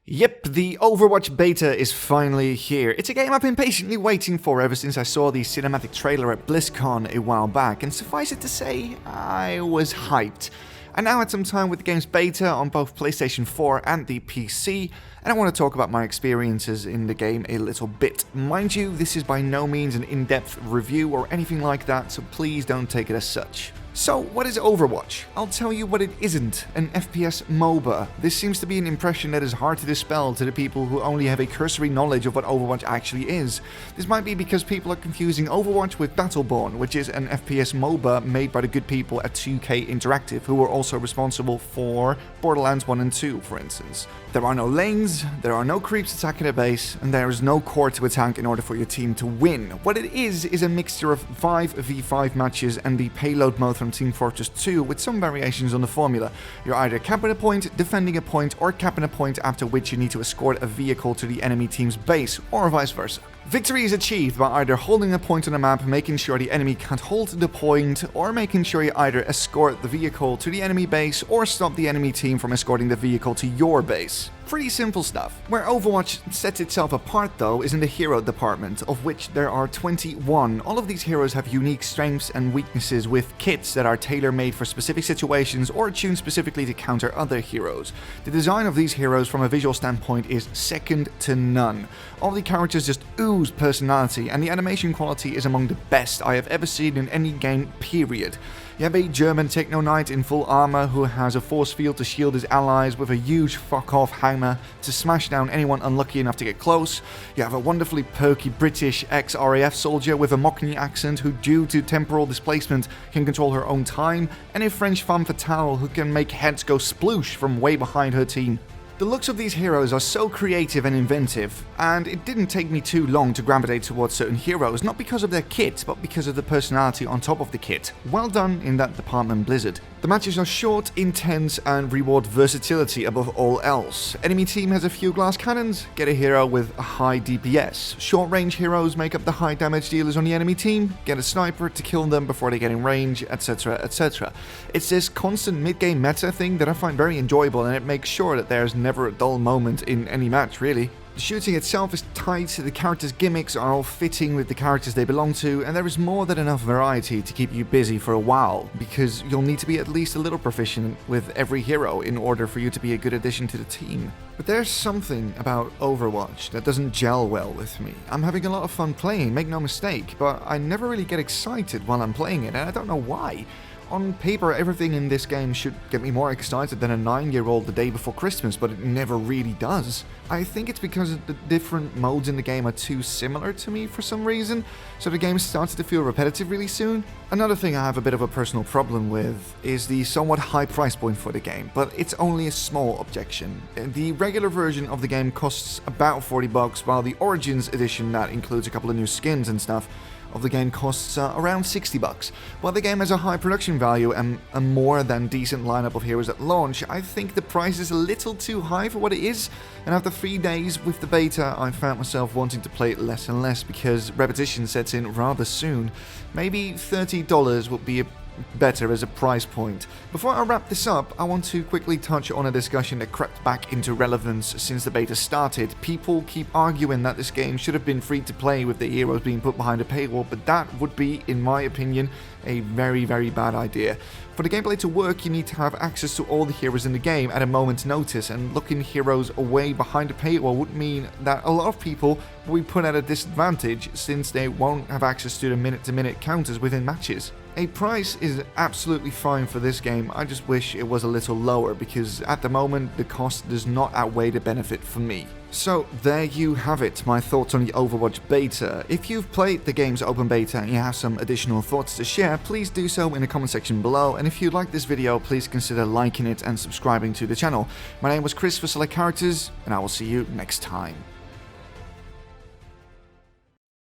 Yep, the Overwatch beta is finally here. It's a game I've been patiently waiting for ever since I saw the cinematic trailer at BlizzCon a while back, and suffice it to say, I was hyped. I now had some time with the game's beta on both PlayStation 4 and the PC, and I want to talk about my experiences in the game a little bit. Mind you, this is by no means an in-depth review or anything like that, so please don't take it as such. So, what is Overwatch? I'll tell you what it isn't, an FPS MOBA. This seems to be an impression that is hard to dispel to the people who only have a cursory knowledge of what Overwatch actually is. This might be because people are confusing Overwatch with Battleborn, which is an FPS MOBA made by the good people at 2K Interactive, who were also responsible for Borderlands 1 and 2, for instance. There are no lanes, there are no creeps attacking a base, and there is no core to a tank in order for your team to win. What it is a mixture of 5v5 matches and the payload mode from Team Fortress 2 with some variations on the formula. You're either capping a point, defending a point, or capping a point, after which you need to escort a vehicle to the enemy team's base, or vice versa. Victory is achieved by either holding a point on the map, making sure the enemy can't hold the point, or making sure you either escort the vehicle to the enemy base or stop the enemy team from escorting the vehicle to your base. Pretty simple stuff. Where Overwatch sets itself apart though is in the hero department, of which there are 21. All of these heroes have unique strengths and weaknesses with kits that are tailor-made for specific situations or tuned specifically to counter other heroes. The design of these heroes from a visual standpoint is second to none. All the characters just ooze personality, and the animation quality is among the best I have ever seen in any game, period. You have a German techno knight in full armor who has a force field to shield his allies with a huge fuck-off hammer to smash down anyone unlucky enough to get close. You have a wonderfully perky British ex-RAF soldier with a Mockney accent who, due to temporal displacement, can control her own time, and a French femme fatale who can make heads go sploosh from way behind her team. The looks of these heroes are so creative and inventive, and it didn't take me too long to gravitate towards certain heroes, not because of their kit, but because of the personality on top of the kit. Well done in that department, Blizzard. The matches are short, intense, and reward versatility above all else. Enemy team has a few glass cannons, get a hero with a high DPS. Short range heroes make up the high damage dealers on the enemy team, get a sniper to kill them before they get in range, etc, etc. It's this constant mid-game meta thing that I find very enjoyable, and it makes sure that there's never a dull moment in any match, really. The shooting itself is tight, the characters' gimmicks are all fitting with the characters they belong to, and there is more than enough variety to keep you busy for a while, because you'll need to be at least a little proficient with every hero in order for you to be a good addition to the team. But there's something about Overwatch that doesn't gel well with me. I'm having a lot of fun playing, make no mistake, but I never really get excited while I'm playing it, and I don't know why. On paper, everything in this game should get me more excited than a 9-year-old the day before Christmas, but it never really does. I think it's because the different modes in the game are too similar to me for some reason, so the game starts to feel repetitive really soon. Another thing I have a bit of a personal problem with is the somewhat high price point for the game, but it's only a small objection. The regular version of the game costs about $40, while the Origins edition, that includes a couple of new skins and stuff, of the game costs around $60. While the game has a high production value and a more than decent lineup of heroes at launch, I think the price is a little too high for what it is, and after 3 days with the beta, I found myself wanting to play it less and less because repetition sets in rather soon. Maybe $30 would be better as a price point. Before I wrap this up, I want to quickly touch on a discussion that crept back into relevance since the beta started. People keep arguing that this game should have been free to play with the heroes being put behind a paywall, but that would be, in my opinion, a very, very bad idea. For the gameplay to work, you need to have access to all the heroes in the game at a moment's notice, and locking heroes away behind a paywall would mean that a lot of people will be put at a disadvantage since they won't have access to the minute-to-minute counters within matches. A price is absolutely fine for this game, I just wish it was a little lower because at the moment the cost does not outweigh the benefit for me. So there you have it, my thoughts on the Overwatch beta. If you've played the game's open beta and you have some additional thoughts to share, please do so in the comment section below, and if you like this video, please consider liking it and subscribing to the channel. My name was Chris for Select Characters, and I will see you next time.